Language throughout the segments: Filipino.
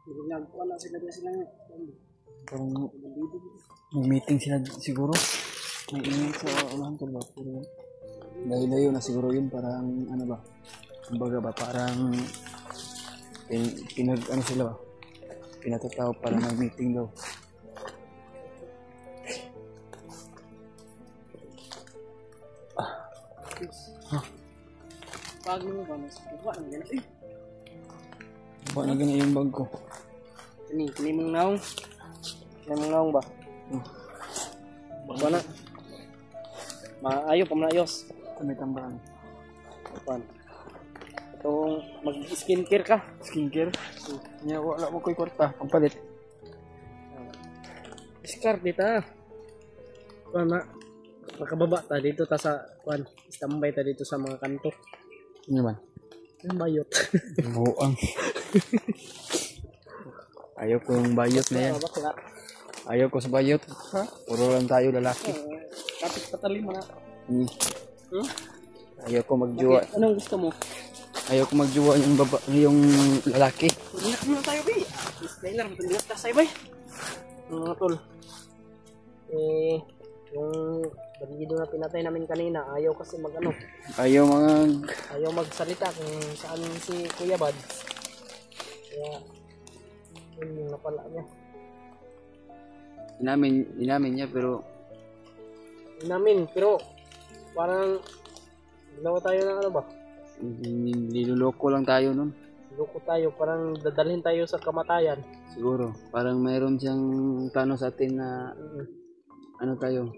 Wala sila na sila. Parang mag-meeting sila siguro. May ingay sa unahan ko ba? Pero layo-layo na siguro yun. Parang ano ba? Kumbaga ba? Parang ano sila ba? Pinatatawag para mag-meeting daw. Pag mo ba? Mas buka na gano'n. Buka na gano'n yung bag ko. Kini mong naong. Kini mong naong ba? Buka na. Maayo pa manayos. May tambahan. Pan. Itong mag-skincare ka. Skincare? Nya wala mo ko'y kwarta. Pampalit. Discard dita. Kuan na. Makababa ta dito ta sa kuan. Standby ta dito sa mga kanto. Ano ba? Yung bayot. Buang. Ayaw ko yung bayot na yan. Bakla. Ayaw ko sa bayot. Ha? Puro lang tayo lalaki. Kapit patalim mo na. Ayaw ko magjuwa. Okay. Anong gusto mo? Ayaw ko magjuwa yung lalaki. Hindi na tayo, bay. Skyler, matulog ta sa'yo, bay. Mga tol. Yung bandido na pinatay namin kanina, ayaw kasi mag-ano. Ayaw Magsalita kung saan si Kuya Bad. Kaya, yun yung napala niya. Inamin niya pero Parang, ginawa tayo ng ano ba? niloloko lang tayo nun. Loko tayo, parang dadalhin tayo sa kamatayan. Siguro. Parang mayroon siyang plano sa atin na ano tayo.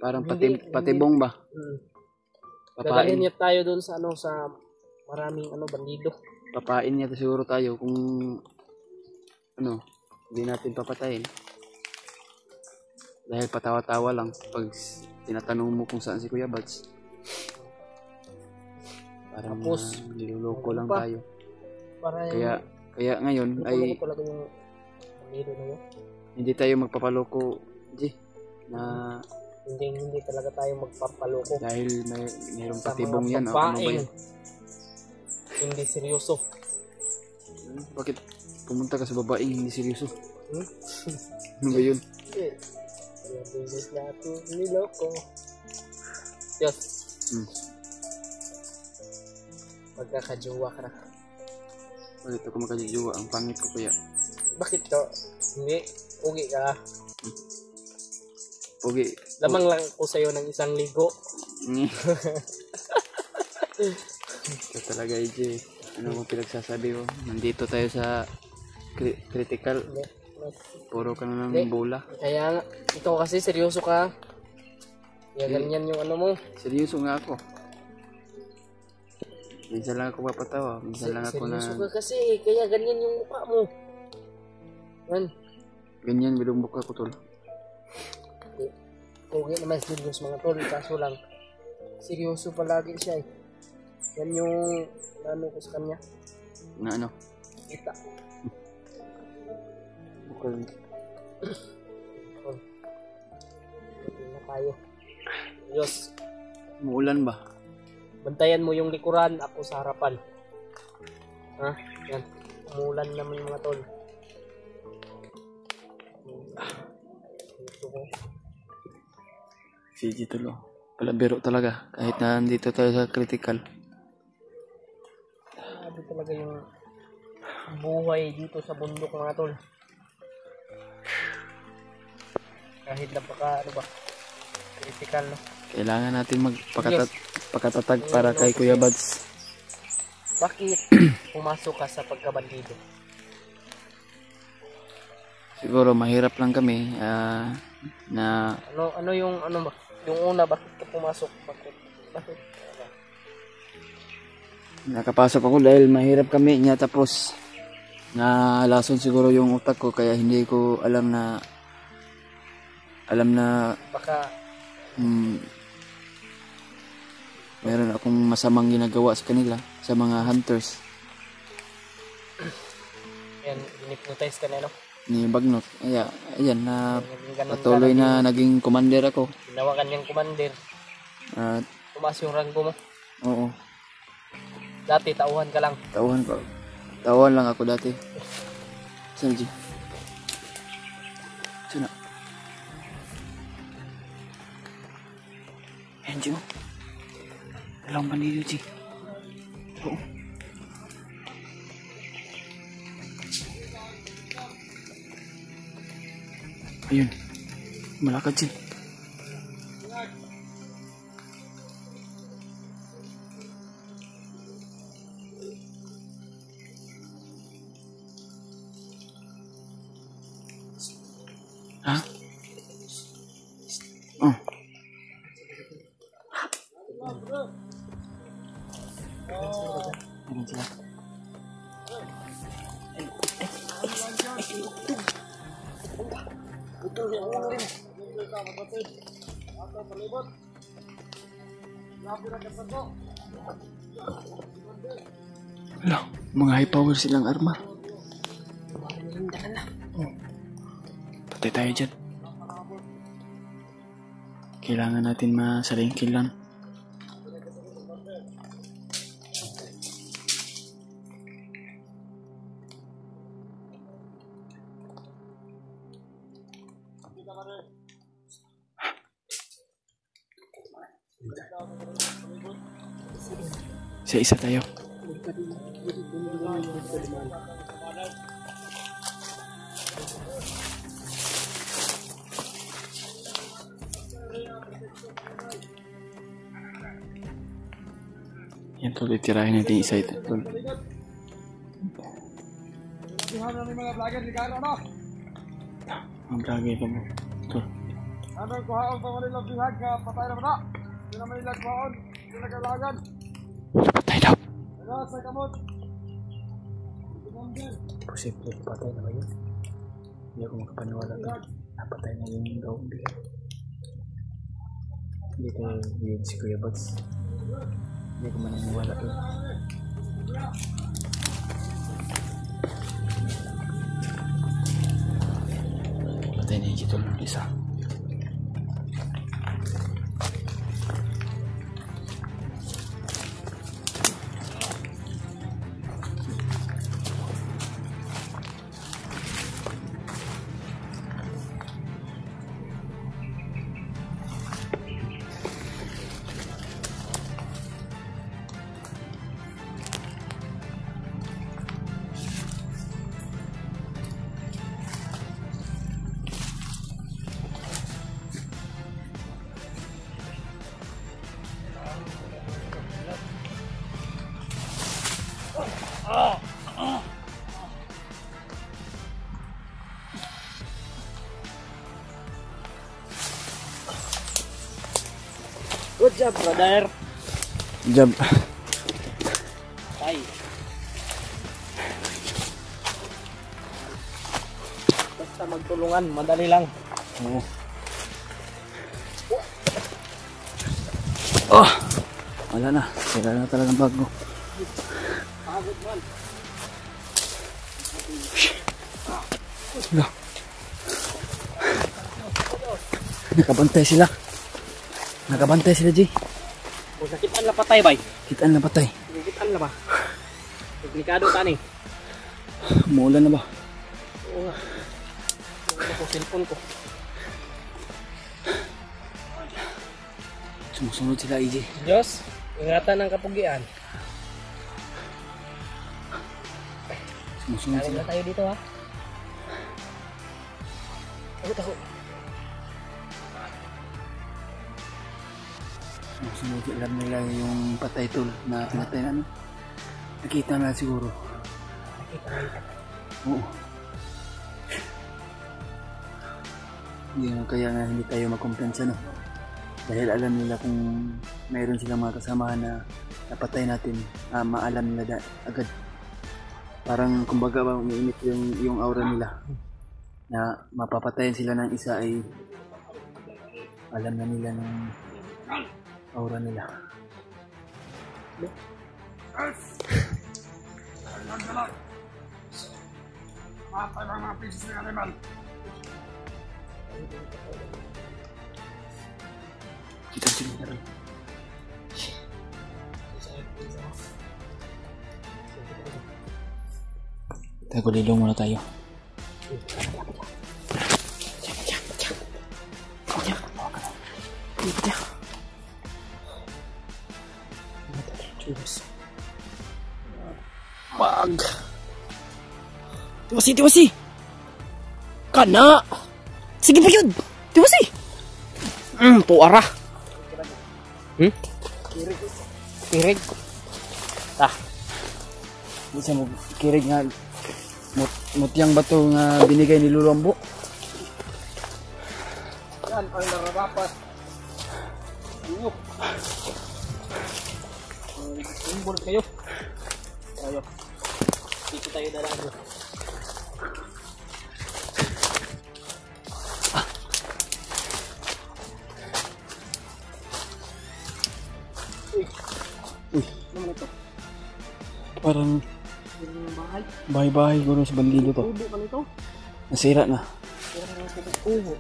Parang patibong ba? Dadalhin niya tayo doon sa ano, sa maraming ano, bandido. Papain niya siguro tayo kung ano, hindi natin papatayin. Dahil patawa-tawa lang pag tinatanong mo kung saan si Kuya Bats. Parang Tapos, niloloko lang pa? tayo. Para Kaya ngayon ay talaga yung bandido na yun. hindi tayo magpapaloko, G, na Hindi talaga tayo magpapaloko. dahil mayroong Sa patibong mga yan. Ano ba babaeng yan? hindi seryoso. Bakit pumunta ka sa babaeng hindi seryoso? Hmm? Ano ba yun? Yung business natin niloko. Diyos. Magkakajowa ka na. Bakit ako makajijuwa? Ang pangit ko kaya. Bakit to? Hindi. Ugi ka. Pogi. Lamang lang ko sa'yo ng 1 ligo. Ito talaga, EJ. Ano mo pinagsasabi mo? Nandito tayo sa critical. Puro ka na ng bola. Kaya nga, ikaw kasi seryoso ka. Kaya ganyan yung ano mo. Seryoso nga ako. Minsan lang ako papatawa. Minsan lang ako seryoso ka kasi. Kaya ganyan yung mukha mo. Ganyan, bilumbok ako, tol. Okay naman seryoso mga tol. Kaso lang, seryoso palagi siya eh. Yan yung ano ko sa kanya. Na ano? Kita. Bukal. Hindi na tayo. Diyos. Muulan ba? Bantayan mo yung likuran, ako sa harapan. Ha? Yan. Umulan naman yung mga tol. Dito ko. CG tulo. Palabiro talaga. Kahit na nandito tayo sa critical. Sabi talaga yung buhay dito sa bundok mga tol. Kahit napaka ano ba? Critical no. Kailangan natin magpakatatag para kay Kuya Bads. Bakit pumasok ka sa pagkabandido? Siguro mahirap lang kami na Ano yung ano ba? Yung una bakit ka pumasok? Bakit? nakapasok ako dahil mahirap kami niya, tapos na lason siguro yung utak ko kaya hindi ko alam na Baka meron akong masamang ginagawa sa kanila, sa mga hunters yan, hinipnotize ka na no? ni Bagnot. Ayan na Ganun patuloy na naging commander ako. Ginawa kanyang commander. At Tumaas yung ranggo mo. oo, Dati tauhan ka lang. tauhan lang ako dati. Saan, G? Saan na? Ayan, G, oh. Dalawang bandido, G. Oo. Ayun. Malakad, G. Ha? Oh. Ayun sila. Wala, mga high power silang armor. Patay tayo dyan. Kailangan natin masalingkilan. Isa-isa tayo. Yan tol, itirahin natin isa ito tol. Ang vlogger ka mo tol. Ano ko haon pa man ilang bihag ka patay na ba? Di na man ilang baon, di na kailangan. Patay daw. Ano sa kamot? Posible patay na ba yun? Hindi ako makapaniwala to. Napatay na yung gawang bihag. Hindi ko yun si Kuya Buds. Hindi ko maniniwala yun. Patay na yung kitol ng isa. Good job, brother. Job. Tay. Basta magtulungan, madali lang. Oo. Oh! Wala na. Sira na talagang bago. Pagod man. Wala. Nakabantay sila. Nakabantay sila, G. O sakitan na patay, bay. Kitaan na patay. Sakitan na ba? Komplikado ka ni. Umuulan na ba? Oo nga. Ano ko, cellphone ko. Sumusunod sila, EJ. Diyos, ingatan ng kapugian. Sumusunod Kaling sila. na tayo dito, ha? Takot. Sumusunod sila nila yung patay tol na pinatay na ano. Nakita na siguro. Nakita na yung patay. Oo. Hindi na kaya nga hindi tayo makumpiyansa, no? Dahil alam nila kung mayroon silang mga kasamahan na napatay natin, maalam nila agad. Parang kumbaga ba umiinit yung aura nila na mapapatayan sila ng isa ay alam na nila ng aura nila. Matay mga pieces ng animal. Kita sila na rin. Tago lilong muna tayo. Pag. Tiwasi. Kana. Sige pa yun. Tiwasi. Puara. Kirig. Di sa mo kirig nga mutyang bato nga binigay ni Lulombo. Yan ang nararapat. Simbol kayo. Tayo. Dito tayo dalago. Uy, ano ito? parang Bahay. bahay-bahay guro sa bandido to. Ubo pa nito. Nasira na. Ubo.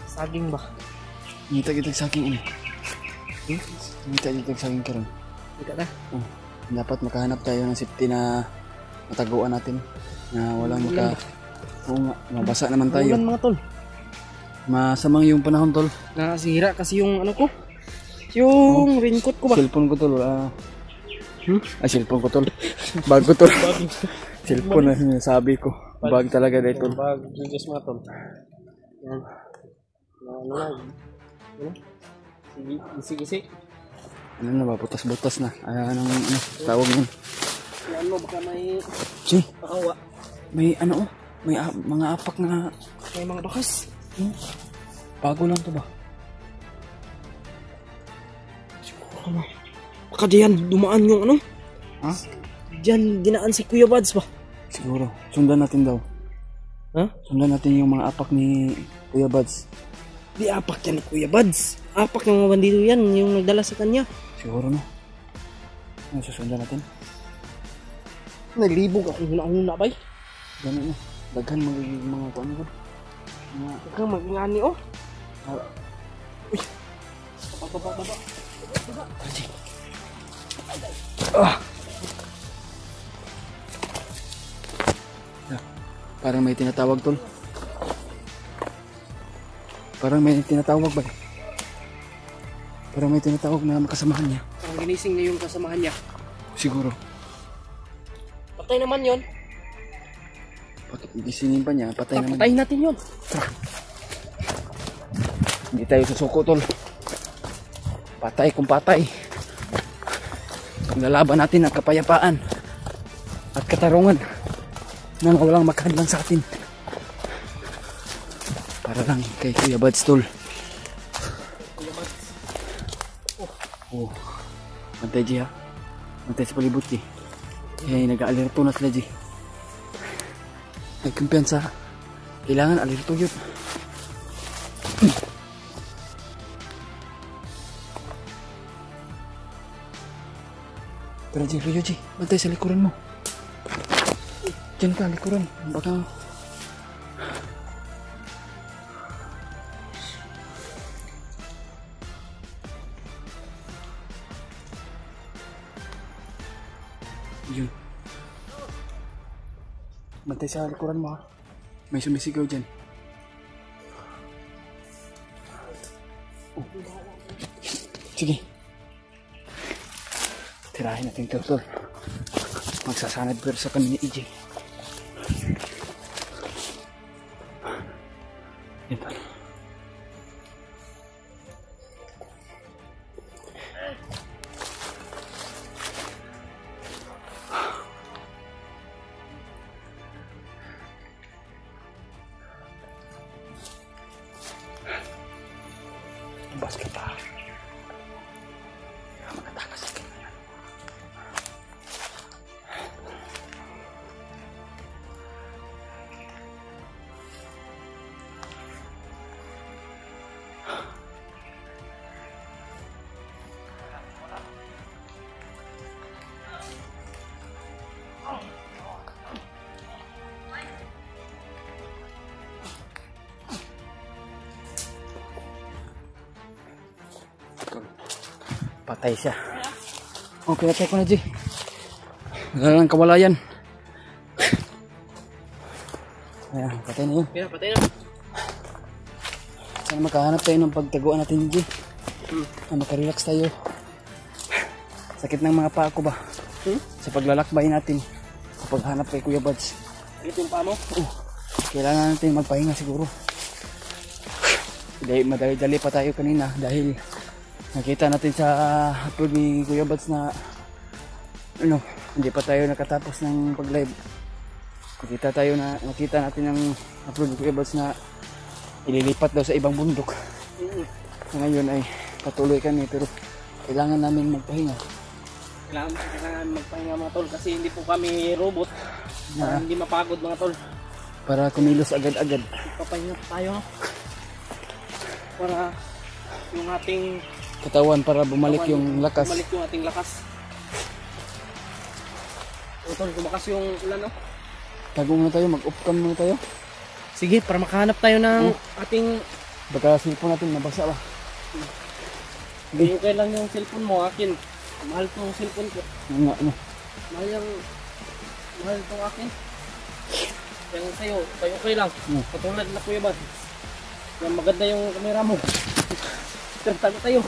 Saging ba? Ngita-ngita saking ini. Ngita-ngita saking karon. Hindi na. Dapat makahanap tayo ng safety na mataguan natin na walang Oo nga, mabasa naman tayo. Ulan mga tol. Masamang yung panahon tol. Nasira kasi yung ano ko. Yung raincoat ko ba? Cellphone ko tol. Ay, cellphone ko tol. Bag ko tol. Cellphone na sinasabi ko. Bag talaga dahil tol. Bag, jugas mga tol. Yan. Ano na? Isi-isi. Ano na ba? Butas-butas na. Anong tawag nun? Yan mo, baka may Si, pakawa. may ano may mga apak na May mga bakas. bago lang to ba? Baka diyan, dumaan yung ano? Ha? Diyan, dinaan si Kuya Buds ba? Siguro. Sundan natin daw. Ha? Sundan natin yung mga apak ni Kuya Buds. Di apak yan ni Kuya Buds. Apak ng mga bandido yan, yung nagdala sa kanya. Siguro no. Ano susundan natin? Naglibog ako huna-huna ba? Ganun na. Daghan magiging mga kuan ko. Mga Huwag kang mag-ingani oh. Uy. Baba. parang may tinatawag tol. Parang may tinatawag ba? Parang may tinatawag na makasamahan niya. Ang ginising niya yung kasamahan niya. Siguro. Patay naman yon. Bakit gisingin pa niya? Patay naman. Patayin natin yon. Hindi tayo susuko tol. Patay kung patay. Lalaban natin ang kapayapaan at katarungan nang walang makahadlang sa atin. Para lang kay Kuya Buds tol. Oh. Bantay G ha. Bantay sa palibot G. Kaya nag-aalerto na sila G. Nagkumpiyansa. Kailangan alerto yun. Tara G, Luyo G. Bantay sa likuran mo. Diyan ka, likuran. Baka... Yun. Bantay sa likuran mo ha. May sumisigaw dyan. Oh. Sige. Tirahin natin ito tol. Magsasanad pero sa kami ni EJ. Yan tol. Basket pa. Makatakas sa kanya. Patay siya. Okay, patay ko na, G. Wala lang kawalayan. Ayan, patay na yun. Kaya, patay na. Sana makahanap tayo ng pagtaguan natin, G. Makarelax tayo. Sakit ng mga paa ko ba? Sa paglalakbay natin. Sa paghanap kay Kuya Buds. Ito yung paa mo? Kailangan natin magpahinga siguro. Dahil madali-dali pa tayo kanina dahil nakita natin sa upload ni Kuya Buds na hindi pa tayo nakatapos ng pag-live. Nakita natin ang upload ni Kuya Buds na ililipat daw sa ibang bundok. So ngayon ay patuloy kami pero kailangan namin magpahinga. Kailangan magpahinga mga tol kasi hindi po kami robot. Hindi mapagod mga tol. Para kumilos agad-agad. Papahinga tayo. Para yung ating Katawan para bumalik yung lakas. Bumalik yung ating lakas. Tol, kumakas yung ulan, no? Tagong na tayo, mag-off cam muna tayo. Sige, para makahanap tayo ng ating... Baka cellphone natin nabasa ba? Okay lang yung cellphone mo, akin. Mahal tong cellphone ko. Mahal tong akin. Kaya lang sa'yo, okay lang. Katulad na Kuya Bad. Yan, maganda yung camera mo. Tago tayo.